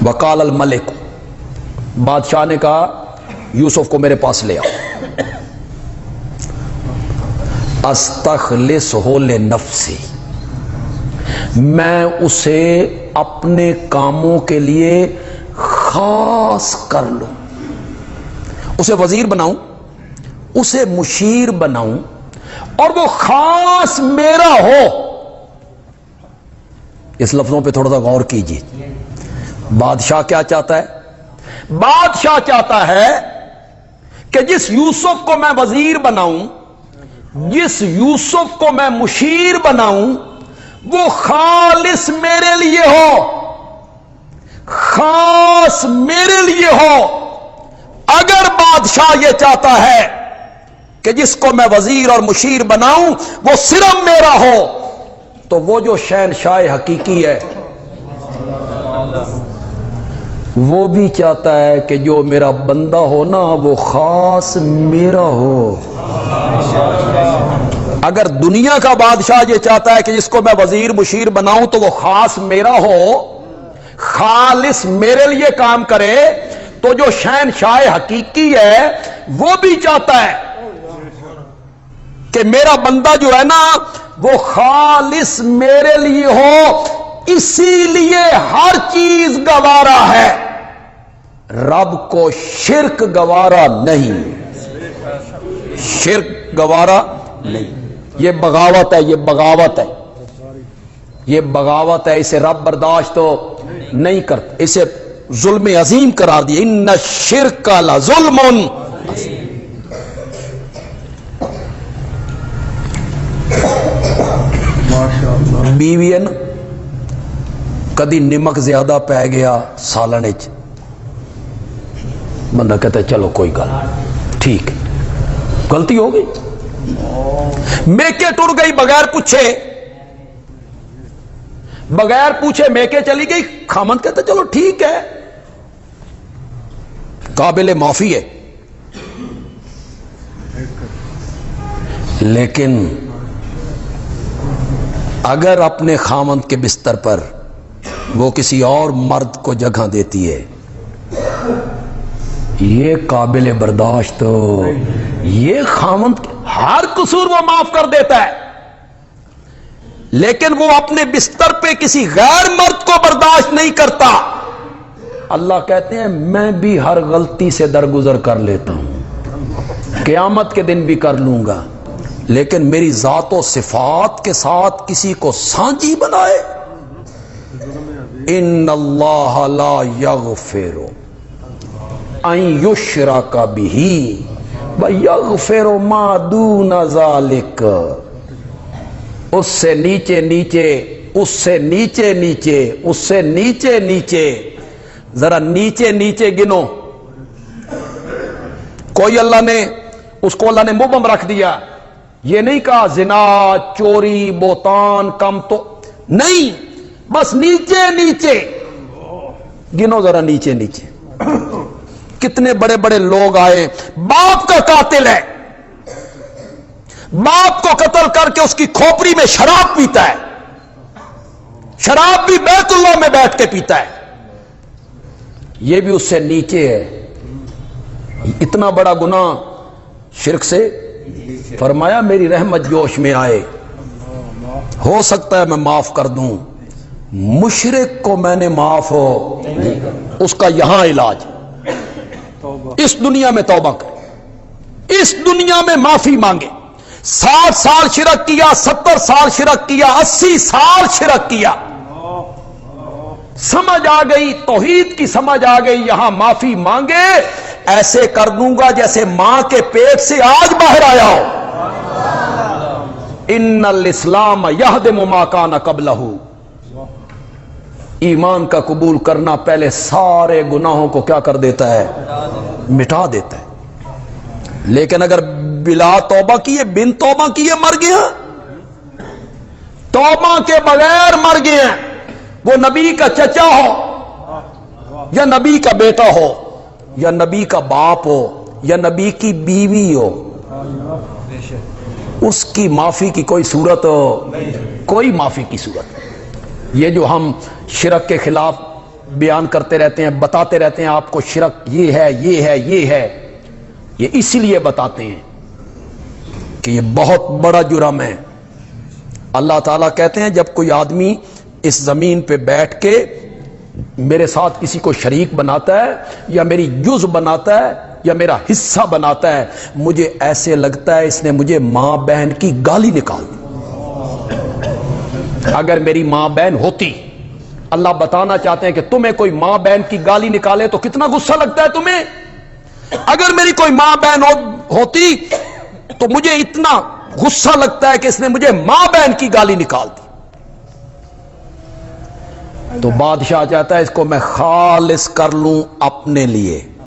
وقال الملک، بادشاہ نے کہا یوسف کو میرے پاس لے آؤ. استخلصہ لنفسی، میں اسے اپنے کاموں کے لیے خاص کر لوں، اسے وزیر بناؤں، اسے مشیر بناؤں اور وہ خاص میرا ہو. اس لفظوں پہ تھوڑا سا غور کیجیے. بادشاہ کیا چاہتا ہے؟ بادشاہ چاہتا ہے کہ جس یوسف کو میں وزیر بناؤں، جس یوسف کو میں مشیر بناؤں، وہ خالص میرے لیے ہو، خاص میرے لیے ہو. اگر بادشاہ یہ چاہتا ہے کہ جس کو میں وزیر اور مشیر بناؤں وہ صرف میرا ہو، تو وہ جو شہنشاہ حقیقی ہے وہ بھی چاہتا ہے کہ جو میرا بندہ ہو نا وہ خاص میرا ہو. اگر دنیا کا بادشاہ یہ چاہتا ہے کہ جس کو میں وزیر مشیر بناؤں تو وہ خاص میرا ہو، خالص میرے لیے کام کرے، تو جو شہنشاہ حقیقی ہے وہ بھی چاہتا ہے کہ میرا بندہ جو ہے نا وہ خالص میرے لیے ہو. اسی لیے ہر چیز گوارا ہے، رب کو شرک گوارا نہیں، شرک گوارا نہیں. یہ بغاوت ہے، یہ بغاوت ہے، یہ بغاوت ہے. اسے رب برداشت تو نہیں کرتا، اسے ظلم عظیم قرار دیا. ان الشرک لظلم. بیوی ہے نا، کدی نمک زیادہ پی گیا سالن وچ، بندہ کہتا ہے چلو کوئی گل ٹھیک، غلطی ہو گئی، میکے ٹر گئی بغیر پوچھے، بغیر پوچھے میکے چلی گئی. خامند کہتا ہے چلو ٹھیک ہے، قابل معافی ہے. لیکن اگر اپنے خامند کے بستر پر وہ کسی اور مرد کو جگہ دیتی ہے، یہ قابل برداشت ہو. یہ خامند ہر قصور وہ معاف کر دیتا ہے، لیکن وہ اپنے بستر پہ کسی غیر مرد کو برداشت نہیں کرتا. اللہ کہتے ہیں میں بھی ہر غلطی سے درگزر کر لیتا ہوں، قیامت کے دن بھی کر لوں گا، لیکن میری ذات و صفات کے ساتھ کسی کو سانجی بنائے. ان اللہ لا یغفر ان یشرک بہ ویغفر ما دون ذلک. اس سے نیچے نیچے، اس سے نیچے نیچے، اس سے نیچے نیچے، ذرا نیچے نیچے گنو. کوئی اللہ نے اس کو اللہ نے مبہم رکھ دیا، یہ نہیں کہا زنا، چوری، بہتان، کم تو نہیں، بس نیچے نیچے گنو، ذرا نیچے نیچے. کتنے بڑے بڑے لوگ آئے، باپ کا قاتل ہے، باپ کو قتل کر کے اس کی کھوپڑی میں شراب پیتا ہے، شراب بھی بیت اللہ میں بیٹھ کے پیتا ہے، یہ بھی اس سے نیچے ہے. اتنا بڑا گناہ شرک سے. فرمایا میری رحمت جوش میں آئے، ہو سکتا ہے میں معاف کر دوں، مشرک کو میں نے معاف ہو. اس کا یہاں علاج، اس دنیا میں توبہ کرے، اس دنیا میں معافی مانگے. 60 سال شرک کیا، 70 سال شرک کیا، 80 سال شرک کیا، سمجھ آ گئی، توحید کی سمجھ آ گئی، یہاں معافی مانگے. ایسے کر دوں گا جیسے ماں کے پیٹ سے آج باہر آیا ہو. ان الاسلام یہدم ما کان قبلہ. ایمان کا قبول کرنا پہلے سارے گناہوں کو کیا کر دیتا ہے؟ مٹا دیتا ہے. لیکن اگر بلا توبہ کیے، بن توبہ کیے مر گیا، توبہ کے بغیر مر گئے، وہ نبی کا چچا ہو یا نبی کا بیٹا ہو یا نبی کا باپ ہو یا نبی کی بیوی ہو، اس کی معافی کی کوئی صورت ہو، کوئی معافی کی صورت. یہ جو ہم شرک کے خلاف بیان کرتے رہتے ہیں، بتاتے رہتے ہیں آپ کو شرک یہ ہے یہ ہے یہ ہے. یہ اسی لیے بتاتے ہیں کہ یہ بہت بڑا جرم ہے. اللہ تعالیٰ کہتے ہیں جب کوئی آدمی اس زمین پہ بیٹھ کے میرے ساتھ کسی کو شریک بناتا ہے یا میری جز بناتا ہے یا میرا حصہ بناتا ہے، مجھے ایسے لگتا ہے اس نے مجھے ماں بہن کی گالی نکال دی. اگر میری ماں بہن ہوتی، اللہ بتانا چاہتے ہیں کہ تمہیں کوئی ماں بہن کی گالی نکالے تو کتنا غصہ لگتا ہے تمہیں. اگر میری کوئی ماں بہن ہوتی تو مجھے اتنا غصہ لگتا ہے کہ اس نے مجھے ماں بہن کی گالی نکال دی. تو بادشاہ چاہتا ہے اس کو میں خالص کر لوں اپنے لیے.